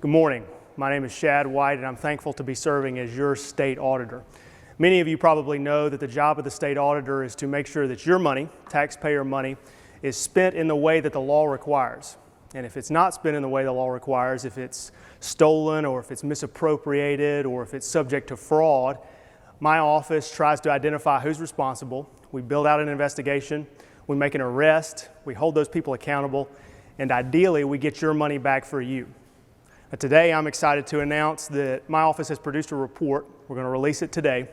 Good morning. My name is Shad White, and I'm thankful to be serving as your state auditor. Many of you probably know that the job of the state auditor is to make sure that your money, taxpayer money, is spent in the way that the law requires. And if it's not spent in the way the law requires, if it's stolen or if it's misappropriated or if it's subject to fraud, my office tries to identify who's responsible. We build out an investigation, we make an arrest, we hold those people accountable, and ideally we get your money back for you. Today I'm excited to announce that my office has produced a report. We're going to release it today,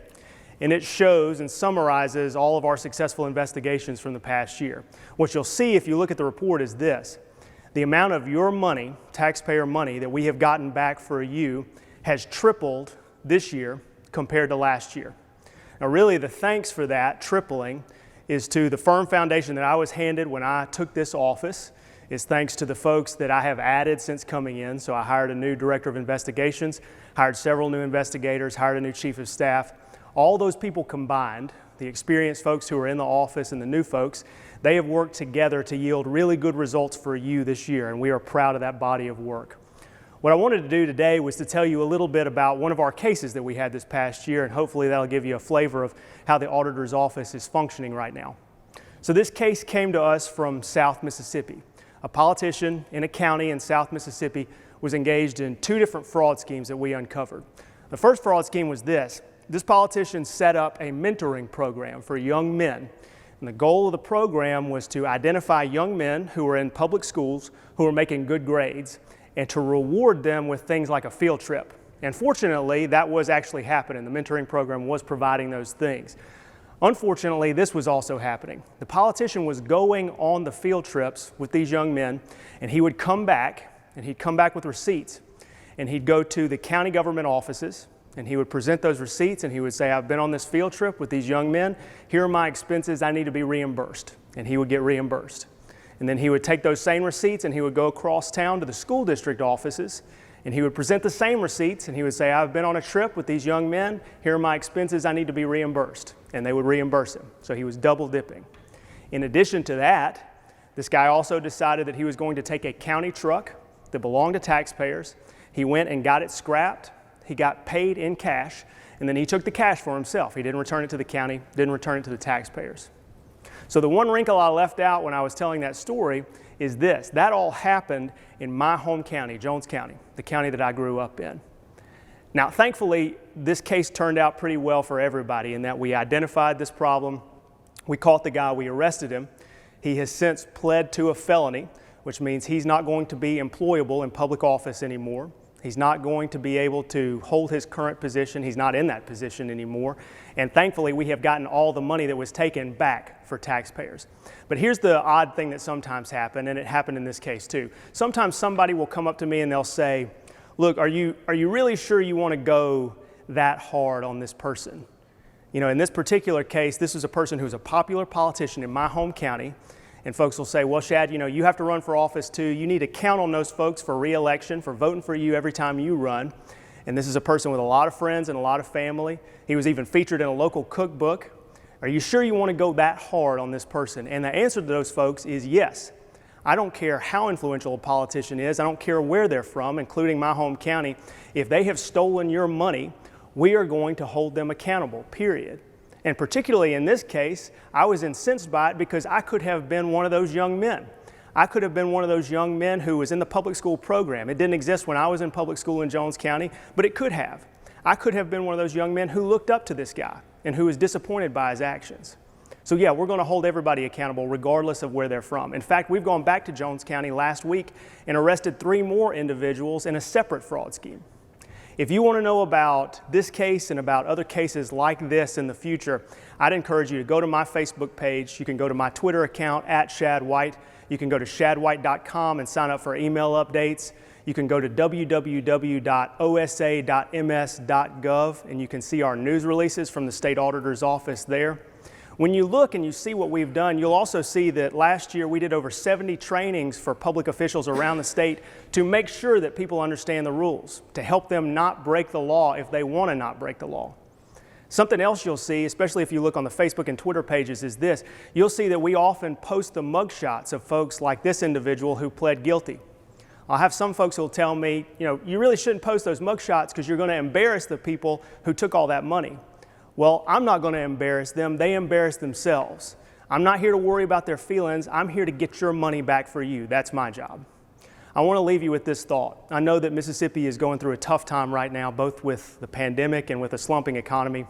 and it shows and summarizes all of our successful investigations from the past year. What you'll see if you look at the report is this: the amount of your money, taxpayer money, that we have gotten back for you has tripled this year compared to last year. Now really the thanks for that tripling is to the firm foundation that I was handed when I took this office. Is thanks to the folks that I have added since coming in. So I hired a new director of investigations, hired several new investigators, hired a new chief of staff. All those people combined, the experienced folks who are in the office and the new folks, they have worked together to yield really good results for you this year, and we are proud of that body of work. What I wanted to do today was to tell you a little bit about one of our cases that we had this past year, and hopefully that'll give you a flavor of how the auditor's office is functioning right now. So this case came to us from South Mississippi. A politician in a county in South Mississippi was engaged in two different fraud schemes that we uncovered. The first fraud scheme was this. This politician set up a mentoring program for young men. And the goal of the program was to identify young men who were in public schools who were making good grades and to reward them with things like a field trip. And fortunately, that was actually happening. The mentoring program was providing those things. Unfortunately, this was also happening. The politician was going on the field trips with these young men, and he would come back, and he'd come back with receipts, and he'd go to the county government offices, and he would present those receipts, and he would say, I've been on this field trip with these young men. Here are my expenses. I need to be reimbursed. And he would get reimbursed. And then he would take those same receipts, and he would go across town to the school district offices, and he would present the same receipts, and he would say, I've been on a trip with these young men. Here are my expenses. I need to be reimbursed. And they would reimburse him. So he was double dipping. In addition to that, this guy also decided that he was going to take a county truck that belonged to taxpayers. He went and got it scrapped. He got paid in cash, and then he took the cash for himself. He didn't return it to the county, didn't return it to the taxpayers. So the one wrinkle I left out when I was telling that story is this: that all happened in my home county, Jones County, the county that I grew up in. Now, thankfully, this case turned out pretty well for everybody in that we identified this problem, we caught the guy, we arrested him. He has since pled to a felony, which means he's not going to be employable in public office anymore. He's not going to be able to hold his current position. He's not in that position anymore. And thankfully, we have gotten all the money that was taken back for taxpayers. But here's the odd thing that sometimes happens, and it happened in this case too. Sometimes somebody will come up to me and they'll say, look, are you really sure you want to go that hard on this person? You know, in this particular case, this is a person who's a popular politician in my home county. And folks will say, well, Shad, you know, you have to run for office too. You need to count on those folks for re-election, for voting for you every time you run. And this is a person with a lot of friends and a lot of family. He was even featured in a local cookbook. Are you sure you want to go that hard on this person? And the answer to those folks is yes. I don't care how influential a politician is. I don't care where they're from, including my home county. If they have stolen your money, we are going to hold them accountable, period. And particularly in this case, I was incensed by it because I could have been one of those young men. I could have been one of those young men who was in the public school program. It didn't exist when I was in public school in Jones County, but it could have. I could have been one of those young men who looked up to this guy and who was disappointed by his actions. So yeah, we're going to hold everybody accountable regardless of where they're from. In fact, we've gone back to Jones County last week and arrested 3 more individuals in a separate fraud scheme. If you want to know about this case and about other cases like this in the future, I'd encourage you to go to my Facebook page. You can go to my Twitter account @ShadWhite. You can go to shadwhite.com and sign up for email updates. You can go to www.osa.ms.gov and you can see our news releases from the State Auditor's Office there. When you look and you see what we've done, you'll also see that last year we did over 70 trainings for public officials around the state to make sure that people understand the rules, to help them not break the law if they want to not break the law. Something else you'll see, especially if you look on the Facebook and Twitter pages, is this. You'll see that we often post the mugshots of folks like this individual who pled guilty. I'll have some folks who will tell me, you really shouldn't post those mugshots because you're going to embarrass the people who took all that money. Well, I'm not going to embarrass them. They embarrass themselves. I'm not here to worry about their feelings. I'm here to get your money back for you. That's my job. I want to leave you with this thought. I know that Mississippi is going through a tough time right now, both with the pandemic and with a slumping economy.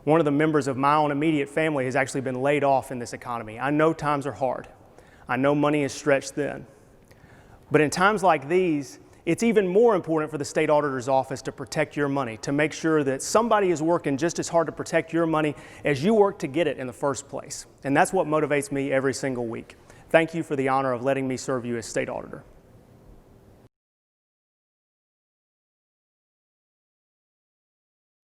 One of the members of my own immediate family has actually been laid off in this economy. I know times are hard. I know money is stretched thin. But in times like these, it's even more important for the state auditor's office to protect your money, to make sure that somebody is working just as hard to protect your money as you work to get it in the first place. And that's what motivates me every single week. Thank you for the honor of letting me serve you as state auditor.